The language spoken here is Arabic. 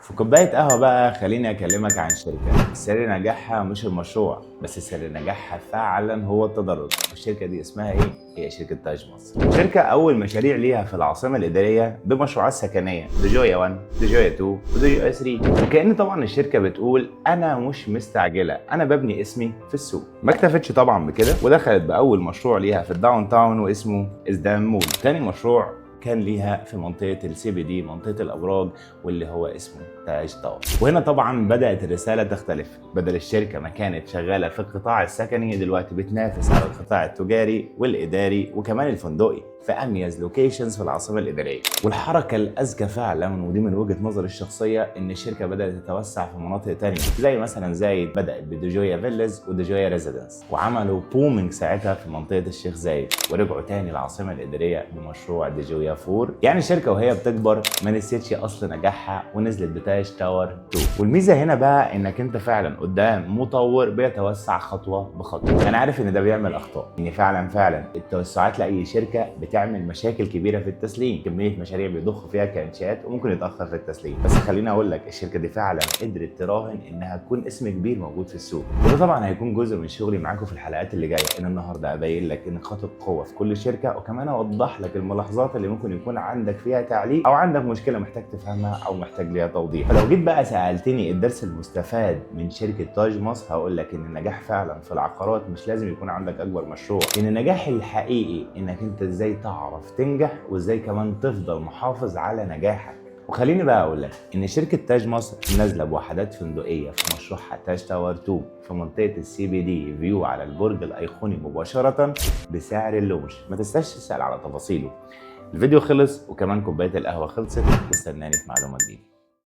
في كوباية قهوة بقى خليني أكلمك عن شركة سر نجاحها مش المشروع، بس سر نجاحها فعلا هو التدرج. الشركة دي اسمها إيه؟ هي شركة تاج مصر. شركة أول مشاريع ليها في العاصمة الإدارية بمشروعات سكنية دجوية 1 ودجوية 2 ودجوية 3. وكأن طبعا الشركة بتقول أنا مش مستعجلة، أنا ببني اسمي في السوق. ما اكتفتش طبعا بكده ودخلت بأول مشروع ليها في الداون تاون واسمه ازدان مول. تاني مشروع كان ليها في منطقه السي بي دي، منطقه الابراج، واللي هو اسمه تاج تاور. وهنا طبعا بدات الرساله تختلف، بدل الشركه ما كانت شغاله في القطاع السكني دلوقتي بتنافس على القطاع التجاري والاداري وكمان الفندقي في اميز لوكيشنز في العاصمه الاداريه. والحركه الاذكى فعلا، ودي من وجهه نظري الشخصيه، ان الشركه بدات تتوسع في مناطق ثانيه زي مثلا زايد، بدات بدجوية فيلز ودجوية ريزيدنس، وعملوا بومينج ساعتها في منطقه الشيخ زايد، ورجعوا تاني العاصمه الاداريه بمشروع دجوية 4. يعني الشركه وهي بتكبر ما نسيتش اصل نجاحها ونزلت بتاج تاور 2. والميزه هنا بقى انك انت فعلا قدام مطور بيتوسع خطوه بخطوه. انا عارف ان ده بيعمل اخطاء، ان فعلا التوسعات لاي شركه بتعمل مشاكل كبيره في التسليم، كميه مشاريع بيضخوا فيها كانشات وممكن يتاخر في التسليم. بس خليني اقول لك الشركه دي فعلا قدرت تراهن انها تكون اسم كبير موجود في السوق. وده طبعا هيكون جزء من شغلي معاكم في الحلقات اللي جايه، ان النهارده ابين لك نقاط القوه في كل شركه، وكمان اوضح لك الملاحظات اللي ممكن يكون عندك فيها تعليق او عندك مشكله محتاج تفهمها او محتاج ليها توضيح. فلو جيت بقى سالتني الدرس المستفاد من شركه تاج مصر، هقول لك ان النجاح فعلا في العقارات مش لازم يكون عندك اكبر مشروع، ان النجاح الحقيقي انك انت ازاي تعرف تنجح وازاي كمان تفضل محافظ على نجاحك. وخليني بقى اقول لك ان شركه تاج مصر نازله بوحدات فندقيه في مشروعها تاج تاور 2 في منطقه السي بي دي، فيو على البرج الايقوني مباشره بسعر اللونش. ما تنساش تسال على تفاصيله. الفيديو خلص وكمان كوبايه القهوه خلصت، استناني في معلومه جديده.